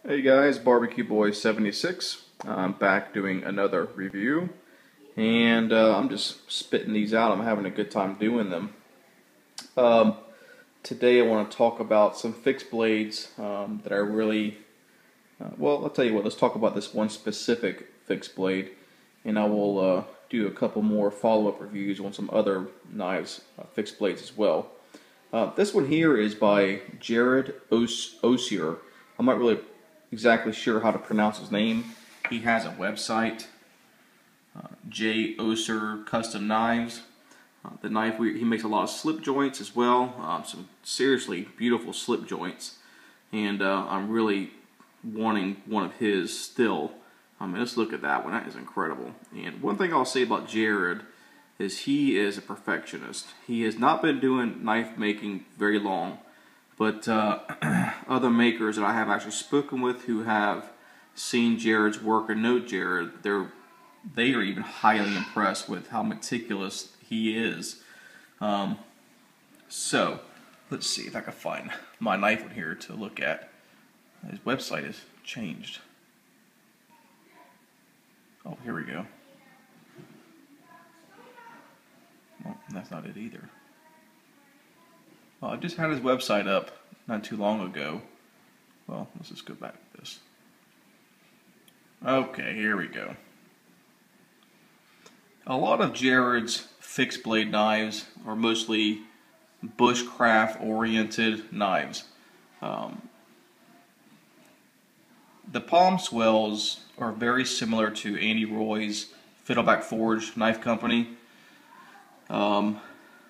Hey guys, Barbecue Boy 76. I'm back doing another review, and I'm just spitting these out. I'm having a good time doing them. Um, Today I want to talk about some fixed blades that I really, well, I'll tell you what, let's talk about this one specific fixed blade, and I will do a couple more follow-up reviews on some other knives, fixed blades as well. This one here is by J.Oeser. I'm not really exactly sure how to pronounce his name. He has a website, J.Oeser Custom Knives. The knife, he makes a lot of slip joints as well, some seriously beautiful slip joints, and I'm really wanting one of his still. I mean, let's look at that one. That is incredible. And one thing I'll say about Jared is he is a perfectionist. He has not been doing knife making very long, but other makers that I have actually spoken with who have seen Jared's work and know Jared, they are even highly impressed with how meticulous he is. So let's see if I can find my knife one here to look at. His website has changed. Oh, here we go. Well, that's not it either. Well, I just had his website up not too long ago. Well, let's just go back to this. Okay, here we go. A lot of Jared's fixed blade knives are mostly bushcraft oriented knives. The palm swells are very similar to Andy Roy's Fiddleback Forge knife company.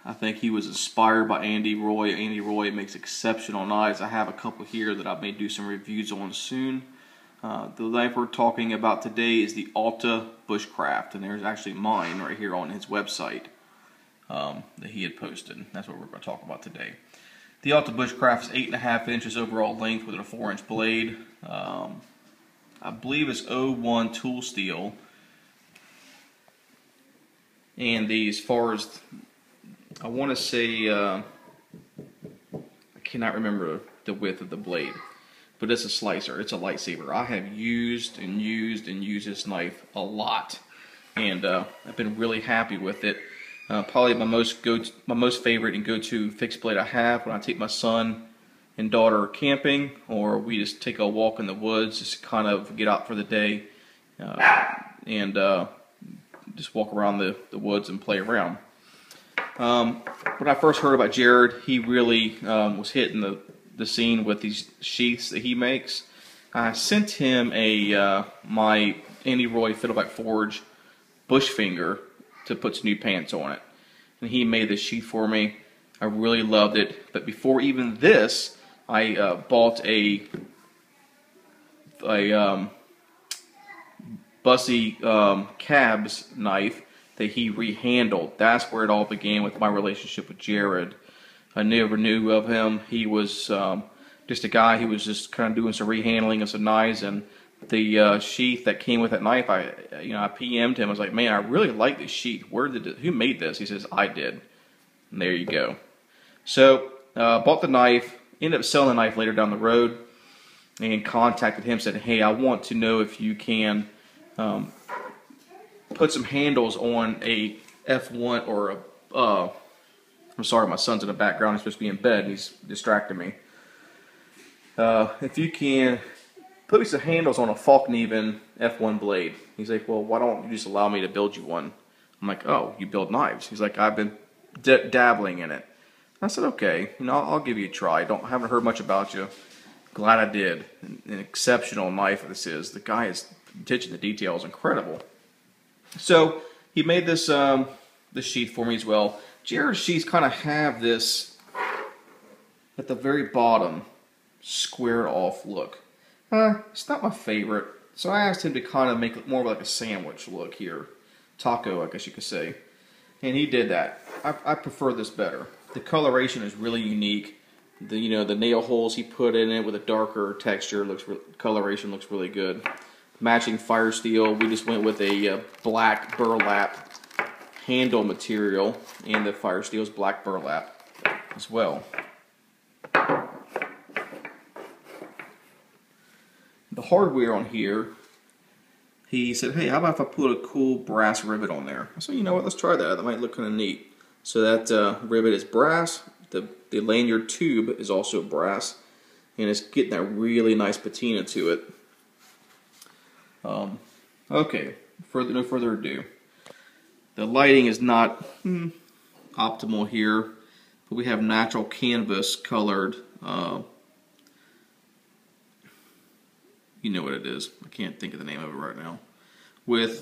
I think he was inspired by Andy Roy. Andy Roy makes exceptional knives. I have a couple here that I may do some reviews on soon. The knife we're talking about today is the Alta Bushcraft, and there's actually mine right here on his website that he had posted. That's what we're going to talk about today. The Alta Bushcraft is 8.5 inches overall length with a 4-inch blade. I believe it's 01 tool steel. And as far as, I want to say, I cannot remember the width of the blade, but it's a slicer, it's a lightsaber. I have used this knife a lot, and I've been really happy with it. Probably my most favorite and go-to fixed blade I have when I take my son and daughter camping, or we just take a walk in the woods, just kind of get out for the day, and just walk around the woods and play around. When I first heard about Jared, he really was hitting the scene with these sheaths that he makes. I sent him my Andy Roy Fiddleback Forge Bushfinger to put some new pants on it, and he made this sheath for me. I really loved it. But before even this, I bought a Bussy Cabs knife that he rehandled. That's where it all began with my relationship with Jared. I never knew of him. He was just a guy who was just kind of doing some rehandling of some knives, and the sheath that came with that knife, I PM'd him. I was like, man, I really like this sheath. Who made this? He says, I did. And there you go. So bought the knife, ended up selling the knife later down the road, and contacted him, said, hey, I want to know if you can put some handles on a F1 or a, I'm sorry, my son's in the background. He's supposed to be in bed. He's distracting me. If you can put some handles on a Falkneven F1 blade. He's like, well, why don't you just allow me to build you one? I'm like, oh, you build knives? He's like, I've been dabbling in it. I said, okay, I'll give you a try. Haven't heard much about you. Glad I did. An exceptional knife this is. The guy is attention to detail is incredible. So he made this sheath for me as well. Jared's sheaths kind of have this at the very bottom squared off look. It's not my favorite, so I asked him to kind of make it more like a sandwich look here, taco, I guess you could say, and he did that. I prefer this better. The coloration is really unique. The nail holes he put in it with a darker texture coloration looks really good. Matching fire steel. We just went with a black burlap handle material, and the fire steel is black burlap as well. the hardware on here, he said, hey, how about if I put a cool brass rivet on there? I said, you know what, let's try that. That might look kind of neat. So that rivet is brass. The lanyard tube is also brass. And it's getting that really nice patina to it. Okay, no further ado. The lighting is not optimal here, but we have natural canvas colored. You know what it is. I can't think of the name of it right now. With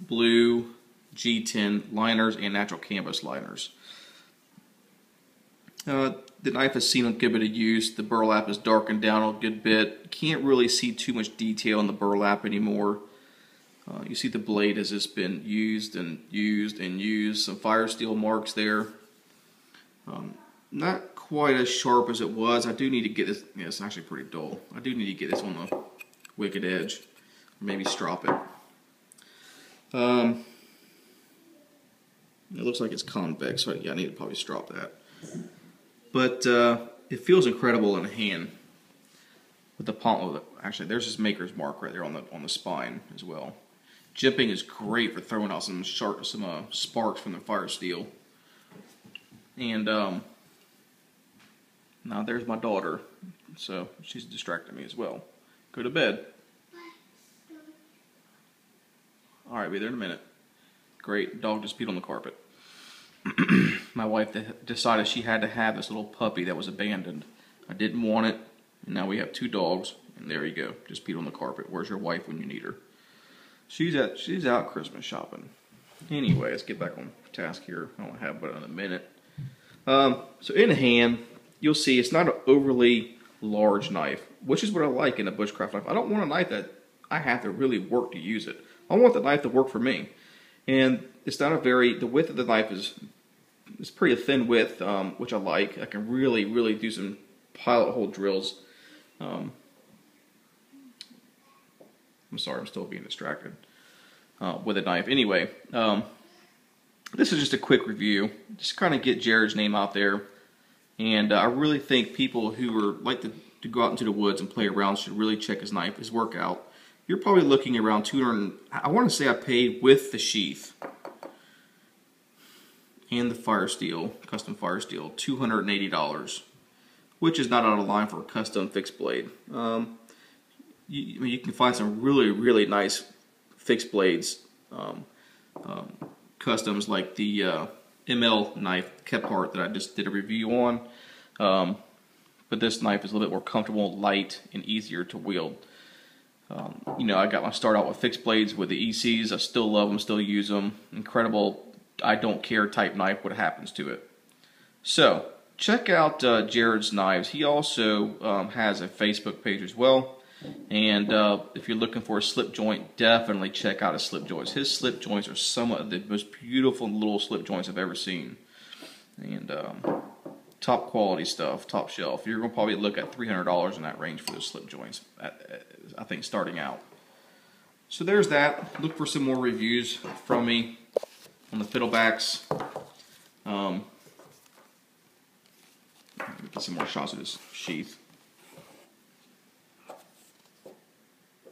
blue G10 liners and natural canvas liners. The knife has seen a good bit of use. The burlap is darkened down a good bit. Can't really see too much detail in the burlap anymore. You see the blade has just been used and used and used. Some fire steel marks there. Not quite as sharp as it was. I do need to get this. Yeah, it's actually pretty dull. I do need to get this on the wicked edge. Or maybe strop it. It looks like it's convex, so yeah, I need to probably strop that. But it feels incredible in the hand. With the palm, actually, there's this maker's mark right there on the spine as well. Jimping is great for throwing out some sparks from the fire steel. And now there's my daughter, so she's distracting me as well. Go to bed. All right, be there in a minute. Great, dog just peed on the carpet. My wife decided she had to have this little puppy that was abandoned. I didn't want it, and now we have 2 dogs, and there you go, just peed on the carpet. Where's your wife when you need her? She's out Christmas shopping. Anyway, let's get back on task here. I don't have but in a minute. So in hand, you'll see it's not an overly large knife, which is what I like in a bushcraft knife. I don't want a knife that I have to really work to use it. I want the knife to work for me. And it's not the width of the knife is pretty a thin width, which I like. I can really do some pilot hole drills. I'm sorry, I'm still being distracted with a knife. Anyway, this is just a quick review. Just kind of get Jared's name out there. And I really think people who like to go out into the woods and play around should really check his knife, his work out. You're probably looking around 200. I want to say I paid with the sheath and the fire steel, custom fire steel, $280, which is not out of line for a custom fixed blade. You can find some really nice fixed blades, customs like the ML knife Kephart that I just did a review on. But this knife is a little bit more comfortable, light, and easier to wield. You know, I got my start out with fixed blades with the ECs. I still love them, still use them. Incredible, I don't care type knife, what happens to it. So, check out Jared's Knives. He also has a Facebook page as well. And if you're looking for a slip joint, definitely check out his slip joints. His slip joints are some of the most beautiful little slip joints I've ever seen. And top quality stuff, top shelf. You're going to probably look at $300 in that range for those slip joints, I think, starting out. So there's that. Look for some more reviews from me on the fiddlebacks. Get some more shots of this sheath.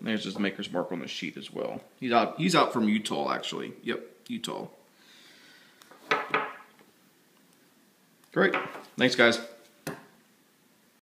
There's just the maker's mark on the sheath as well. He's out from Utah, actually. Yep, Utah. Great. Thanks, guys.